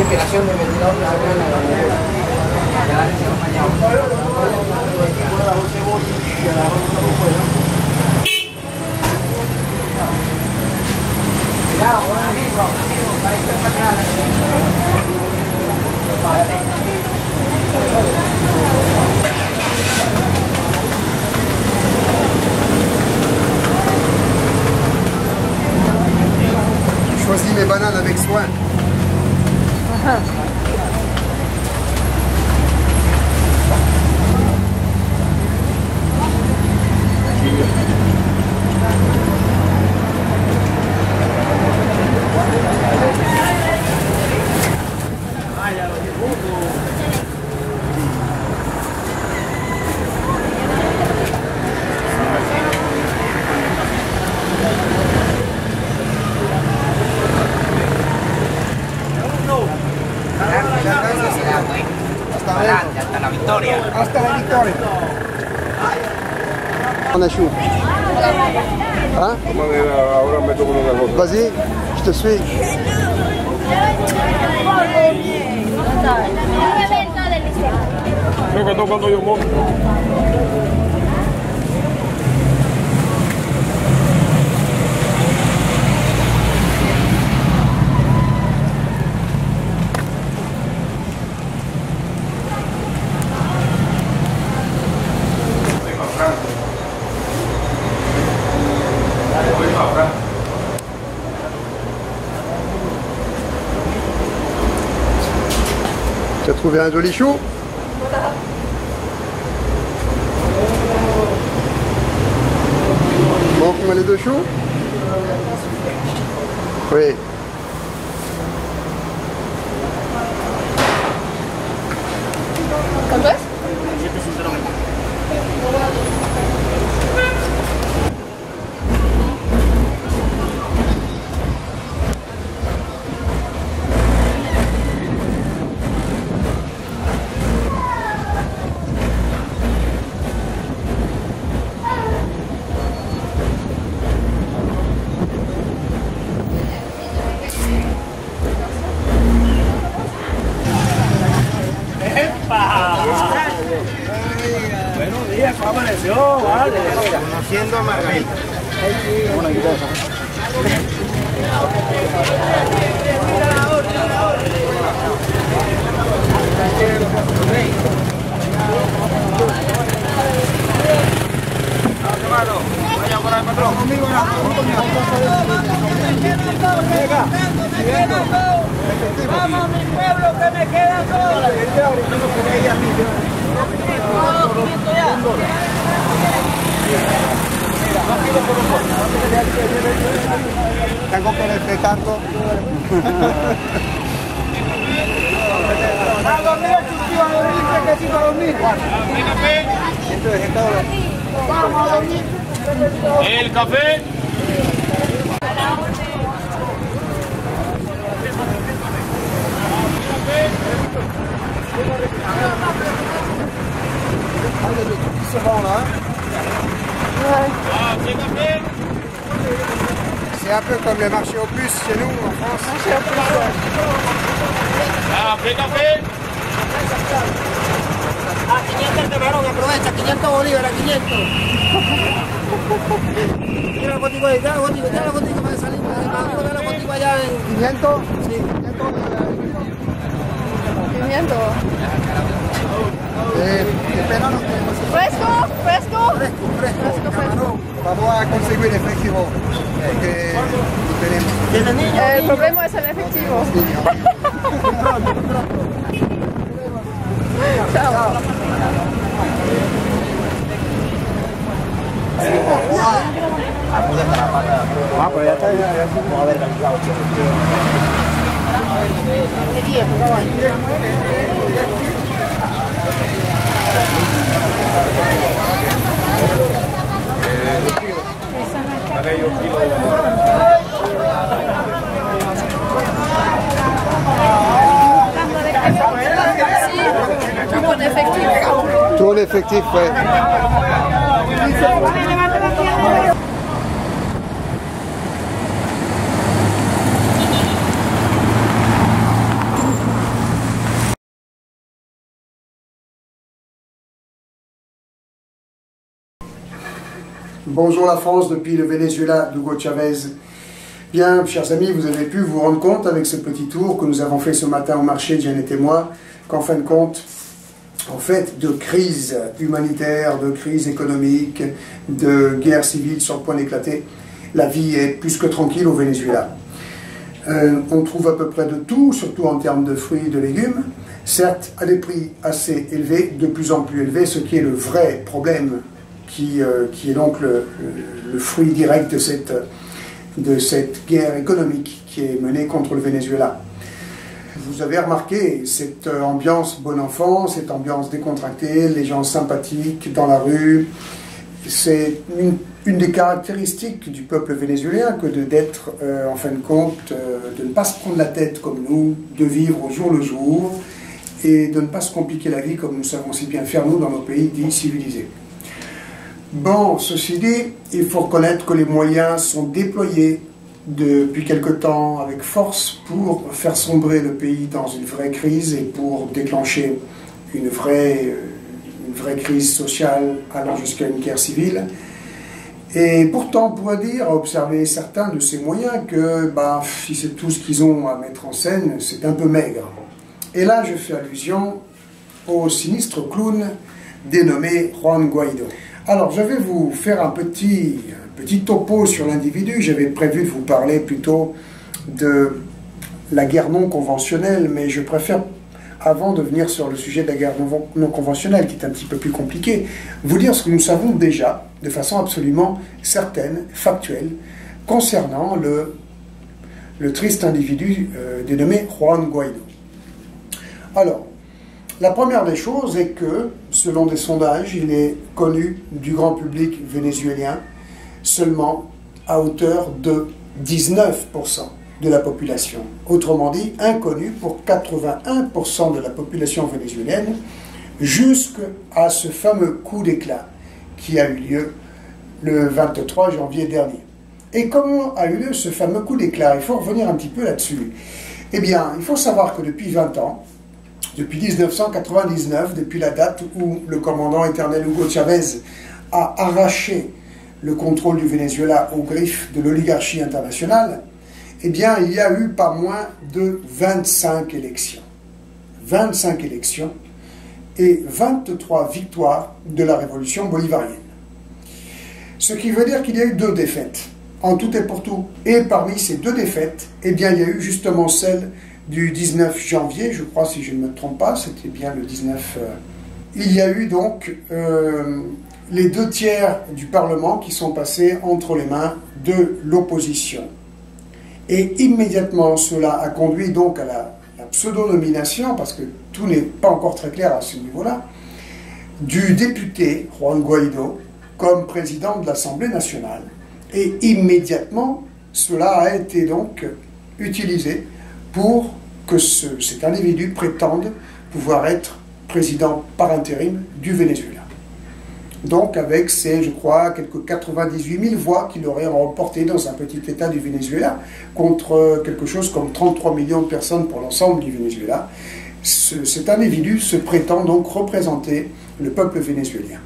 inspiración de ventilador de la Je choisis mes bananes avec soin. Hasta la victoria. Hasta la victoria. On a chaud. Hein? Ahora me tomo una gota. Vas-y, je te suis. Creo que cuando yo monto. Tu as trouvé un joli chou? Manque-moi les deux choux? Oui. ¿Cuánto es? Buenos días, ¿cómo amaneció? Vale. Conociendo a Margarita. Vaya por el patrón. Conmigo, vamos, mi pueblo, que me queda todo. Tengo que respetarlo. A dormir, tío, a dormir, que sí, a dormir. Vamos a dormir. El café. C'est un peu comme le marché aux puces chez nous en France. Café. A 500 de varón, aprovecha, 500 bolívares, a 500. Mira la botica ahí, ya la botica para salir, ya la botica allá en... 500? Sí. 500. Espera, no tenemos. ¿Fresco? ¿Fresco? Fresco. Vamos a conseguir efectivo que tenemos. ¿Tiene niños? El problema es el efectivo. Chao. Pero ya está, vamos a ver, ¿qué tiempo, caballo? Tout en effectif. Tout en effectif, ouais. Bonjour la France depuis le Venezuela d'Hugo Chavez. Bien, chers amis, vous avez pu vous rendre compte avec ce petit tour que nous avons fait ce matin au marché, Janet et moi, qu'en fin de compte, en fait, de crise humanitaire, de crise économique, de guerre civile sur le point d'éclater, la vie est plus que tranquille au Venezuela. On trouve à peu près de tout, surtout en termes de fruits et de légumes, certes à des prix assez élevés, de plus en plus élevés, ce qui est le vrai problème, qui est donc le fruit direct de cette guerre économique qui est menée contre le Venezuela. Vous avez remarqué cette ambiance bon enfant, cette ambiance décontractée, les gens sympathiques dans la rue. C'est une des caractéristiques du peuple vénézuélien que d'être, en fin de compte, de ne pas se prendre la tête comme nous, de vivre au jour le jour et de ne pas se compliquer la vie comme nous savons si bien faire nous dans nos pays dits civilisés. Bon, ceci dit, il faut reconnaître que les moyens sont déployés depuis quelque temps avec force pour faire sombrer le pays dans une vraie crise et pour déclencher une vraie crise sociale allant jusqu'à une guerre civile. Et pourtant, on pourrait dire, à observer certains de ces moyens, que si c'est tout ce qu'ils ont à mettre en scène, c'est un peu maigre. Et là, je fais allusion au sinistre clown dénommé Juan Guaido. Alors, je vais vous faire un petit topo sur l'individu. J'avais prévu de vous parler plutôt de la guerre non conventionnelle, mais je préfère, avant de venir sur le sujet de la guerre non conventionnelle, qui est un petit peu plus compliqué, vous dire ce que nous savons déjà, de façon absolument certaine, factuelle, concernant le triste individu dénommé Juan Guaido. Alors, la première des choses est que, selon des sondages, il est connu du grand public vénézuélien seulement à hauteur de 19% de la population. Autrement dit, inconnu pour 81% de la population vénézuélienne, jusqu'à ce fameux coup d'éclat qui a eu lieu le 23 janvier dernier. Et comment a eu lieu ce fameux coup d'éclat? Il faut revenir un petit peu là-dessus. Eh bien, il faut savoir que depuis 20 ans, depuis 1999, depuis la date où le commandant éternel Hugo Chavez a arraché le contrôle du Venezuela aux griffes de l'oligarchie internationale, eh bien, il y a eu pas moins de 25 élections. 25 élections et 23 victoires de la révolution bolivarienne. Ce qui veut dire qu'il y a eu 2 défaites, en tout et pour tout. Et parmi ces 2 défaites, eh bien, il y a eu justement celle du 19 janvier, je crois, si je ne me trompe pas, c'était bien le 19... Il y a eu donc les 2 tiers du Parlement qui sont passés entre les mains de l'opposition. Et immédiatement, cela a conduit donc à la pseudo-nomination, parce que tout n'est pas encore très clair à ce niveau-là, du député Juan Guaido comme président de l'Assemblée nationale. Et immédiatement, cela a été donc utilisé pour que cet individu prétende pouvoir être président par intérim du Venezuela. Donc avec ces, je crois, quelques 98 000 voix qu'il aurait remportées dans un petit état du Venezuela, contre quelque chose comme 33 millions de personnes pour l'ensemble du Venezuela, cet individu se prétend donc représenter le peuple vénézuélien.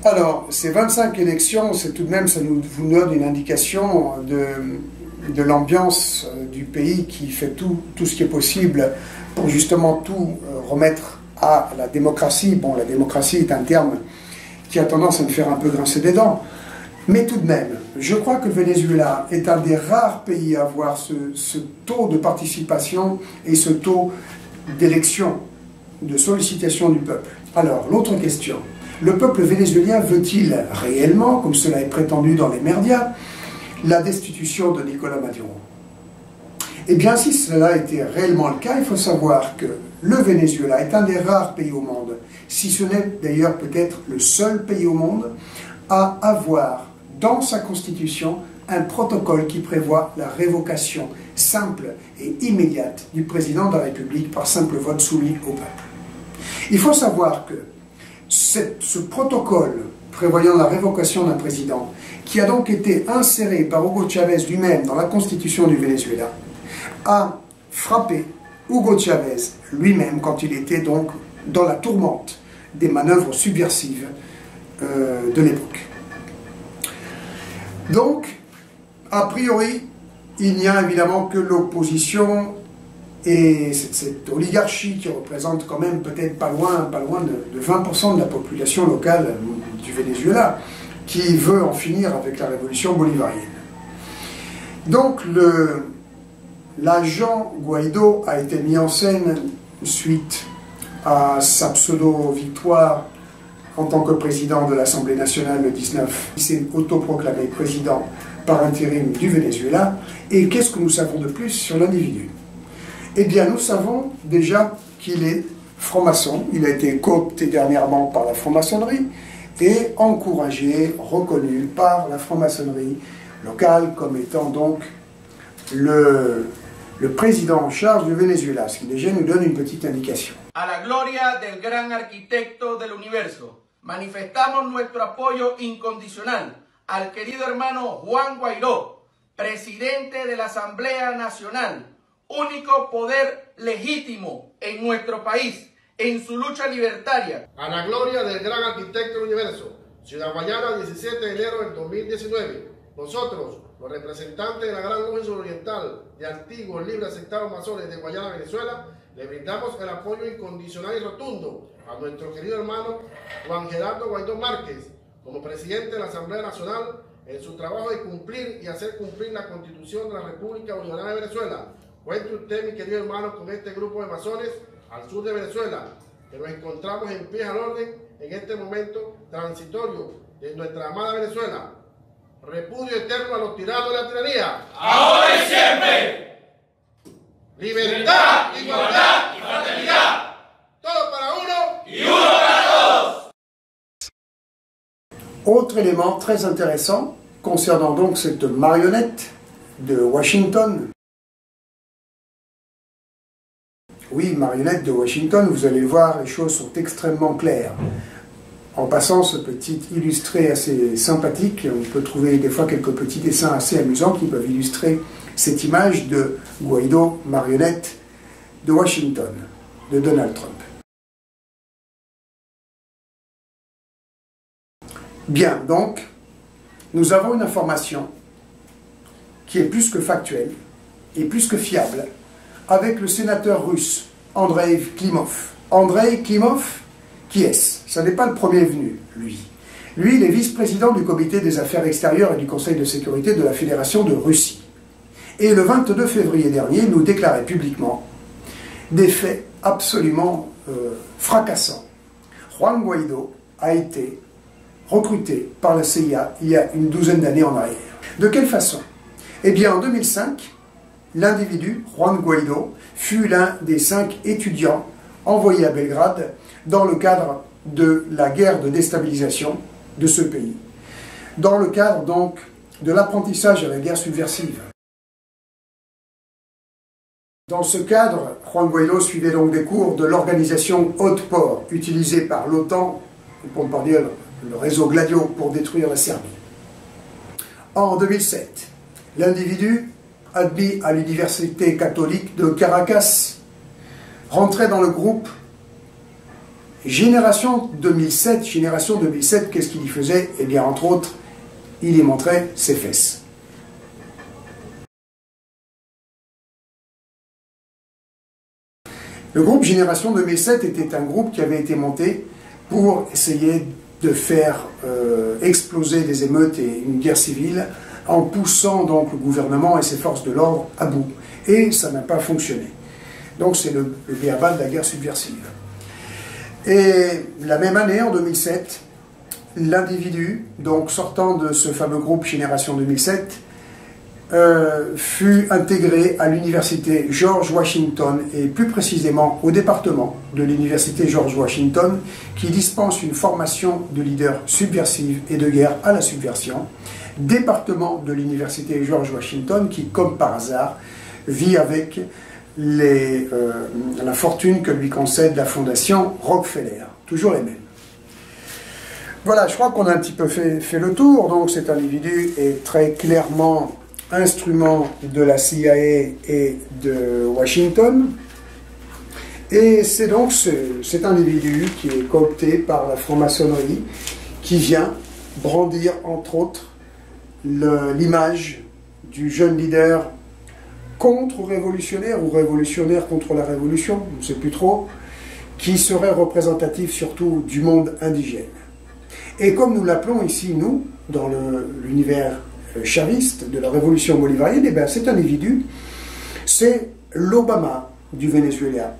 Alors, ces 25 élections, c'est tout de même, ça vous donne une indication de l'ambiance du pays qui fait tout ce qui est possible pour justement tout remettre à la démocratie. Bon, la démocratie est un terme qui a tendance à me faire un peu grincer des dents, mais tout de même, je crois que le Venezuela est un des rares pays à avoir ce taux de participation et ce taux d'élection, de sollicitation du peuple. Alors, l'autre question, le peuple vénézuélien veut-il réellement, comme cela est prétendu dans les médias, la destitution de Nicolás Maduro? Eh bien, si cela était réellement le cas, il faut savoir que le Venezuela est un des rares pays au monde, si ce n'est d'ailleurs peut-être le seul pays au monde, à avoir dans sa constitution un protocole qui prévoit la révocation simple et immédiate du président de la République par simple vote soumis au peuple. Il faut savoir que ce protocole prévoyant la révocation d'un président, qui a donc été inséré par Hugo Chavez lui-même dans la constitution du Venezuela, a frappé Hugo Chavez lui-même quand il était donc dans la tourmente des manœuvres subversives de l'époque. Donc, a priori, il n'y a évidemment que l'opposition et cette oligarchie qui représente quand même peut-être pas loin de 20% de la population locale du Venezuela, qui veut en finir avec la révolution bolivarienne. Donc l'agent Guaido a été mis en scène suite à sa pseudo-victoire en tant que président de l'Assemblée nationale le 19. Il s'est autoproclamé président par intérim du Venezuela. Et qu'est-ce que nous savons de plus sur l'individu? Eh bien, nous savons déjà qu'il est franc-maçon. Il a été coopté dernièrement par la franc-maçonnerie et encouragé, reconnu par la franc-maçonnerie locale comme étant donc le président en charge du Venezuela, ce qui déjà nous donne une petite indication. A la gloria del gran arquitecto del universo, manifestamos nuestro apoyo incondicional al querido hermano Juan Guaidó, presidente de la Asamblea Nacional, único poder legítimo en nuestro país, en su lucha libertaria. A la gloria del gran arquitecto del universo, Ciudad Guayana, 17 de enero del 2019, nosotros, los representantes de la Gran Logia Suroriental de antiguos libres sectarios masones de Guayana, Venezuela, le brindamos el apoyo incondicional y rotundo a nuestro querido hermano Juan Gerardo Guaidó Márquez, como presidente de la Asamblea Nacional, en su trabajo de cumplir y hacer cumplir la Constitución de la República Bolivariana de Venezuela. Cuente usted, mi querido hermano, con este grupo de masones al sur de Venezuela, que nos encontramos en pie al orden en este momento transitorio de nuestra amada Venezuela. Repudio eterno a los tiranos de la tiranía. ¡Ahora y siempre! Libertad, igualdad y fraternidad. todo para uno Y uno para todos. Autre élément très intéressant concernant donc cette marionnette de Washington. Oui, marionnette de Washington, vous allez le voir, les choses sont extrêmement claires. En passant ce petit illustré assez sympathique, on peut trouver des fois quelques petits dessins assez amusants qui peuvent illustrer cette image de Guaido, marionnette de Washington, de Donald Trump. Bien, donc, nous avons une information qui est plus que factuelle et plus que fiable avec le sénateur russe Andrei Klimov. Andrei Klimov, qui est-ce? Ce n'est pas le premier venu, lui. Lui, il est vice-président du comité des affaires extérieures et du conseil de sécurité de la Fédération de Russie. Et le 22 février dernier, il nous déclarait publiquement des faits absolument fracassants. Juan Guaido a été recruté par la CIA il y a une douzaine d'années en arrière. De quelle façon? Eh bien, en 2005, l'individu, Juan Guaido, fut l'un des 5 étudiants envoyés à Belgrade dans le cadre de la guerre de déstabilisation de ce pays. Dans le cadre donc de l'apprentissage à la guerre subversive. Dans ce cadre, Juan Guaido suivait donc des cours de l'organisation Haute-Port, utilisée par l'OTAN, pour ne pas dire le réseau Gladio, pour détruire la Serbie. En 2007, l'individu, admis à l'université catholique de Caracas, rentrait dans le groupe Génération 2007. Génération 2007, qu'est-ce qu'il y faisait? Eh bien, entre autres, il y montrait ses fesses. Le groupe Génération 2007 était un groupe qui avait été monté pour essayer de faire exploser des émeutes et une guerre civile en poussant donc le gouvernement et ses forces de l'ordre à bout. Et ça n'a pas fonctionné. Donc c'est le b.a-ba de la guerre subversive. Et la même année, en 2007, l'individu, donc sortant de ce fameux groupe Génération 2007, fut intégré à l'université George Washington, et plus précisément au département de l'université George Washington, qui dispense une formation de leader subversive et de guerre à la subversion, département de l'université George Washington qui, comme par hasard, vit avec la fortune que lui concède la fondation Rockefeller, toujours les mêmes. Voilà, je crois qu'on a un petit peu fait le tour. Donc cet individu est très clairement instrument de la CIA et de Washington. Et c'est donc cet individu qui est coopté par la franc-maçonnerie qui vient brandir, entre autres, l'image du jeune leader contre-révolutionnaire ou révolutionnaire contre la révolution, on ne sait plus trop, qui serait représentatif surtout du monde indigène. Et comme nous l'appelons ici, nous, dans l'univers chaviste de la révolution bolivarienne, eh bien, cet individu, c'est l'Obama du Venezuela.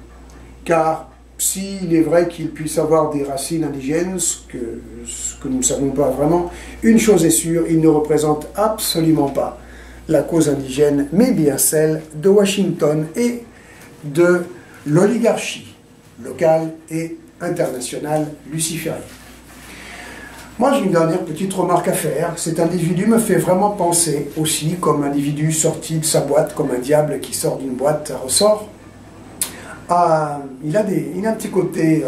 Car s'il est vrai qu'il puisse avoir des racines indigènes, ce que nous ne savons pas vraiment, une chose est sûre, il ne représente absolument pas la cause indigène, mais bien celle de Washington et de l'oligarchie locale et internationale luciférienne. Moi, j'ai une dernière petite remarque à faire. Cet individu me fait vraiment penser aussi comme un individu sorti de sa boîte, comme un diable qui sort d'une boîte à ressort. Il a un petit côté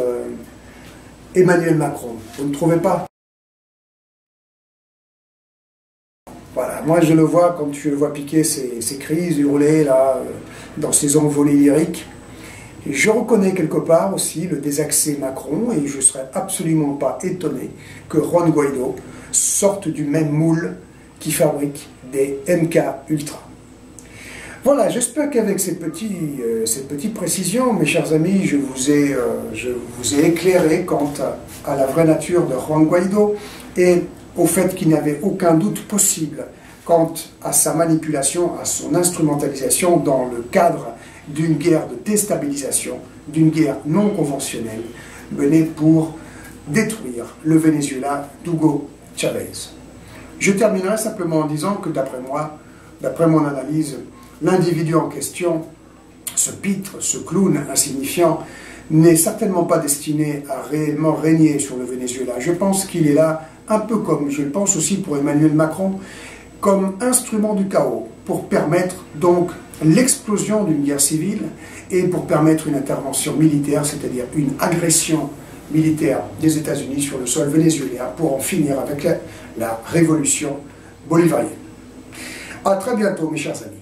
Emmanuel Macron, vous ne trouvez pas? Voilà, moi je le vois, quand je le vois piquer ses crises, hurler là, dans ses envolées lyriques. Et je reconnais quelque part aussi le désaxé Macron et je ne serais absolument pas étonné que Juan Guaido sorte du même moule qui fabrique des MK Ultra. Voilà, j'espère qu'avec ces petites précisions, mes chers amis, je vous ai éclairé quant à la vraie nature de Juan Guaido et au fait qu'il n'y avait aucun doute possible quant à sa manipulation, à son instrumentalisation dans le cadre d'une guerre de déstabilisation, d'une guerre non conventionnelle, menée pour détruire le Venezuela d'Hugo Chavez. Je terminerai simplement en disant que d'après moi, d'après mon analyse, l'individu en question, ce pitre, ce clown insignifiant, n'est certainement pas destiné à réellement régner sur le Venezuela. Je pense qu'il est là, un peu comme je le pense aussi pour Emmanuel Macron, comme instrument du chaos, pour permettre donc l'explosion d'une guerre civile et pour permettre une intervention militaire, c'est-à-dire une agression militaire des États-Unis sur le sol vénézuélien pour en finir avec la révolution bolivarienne. À très bientôt, mes chers amis.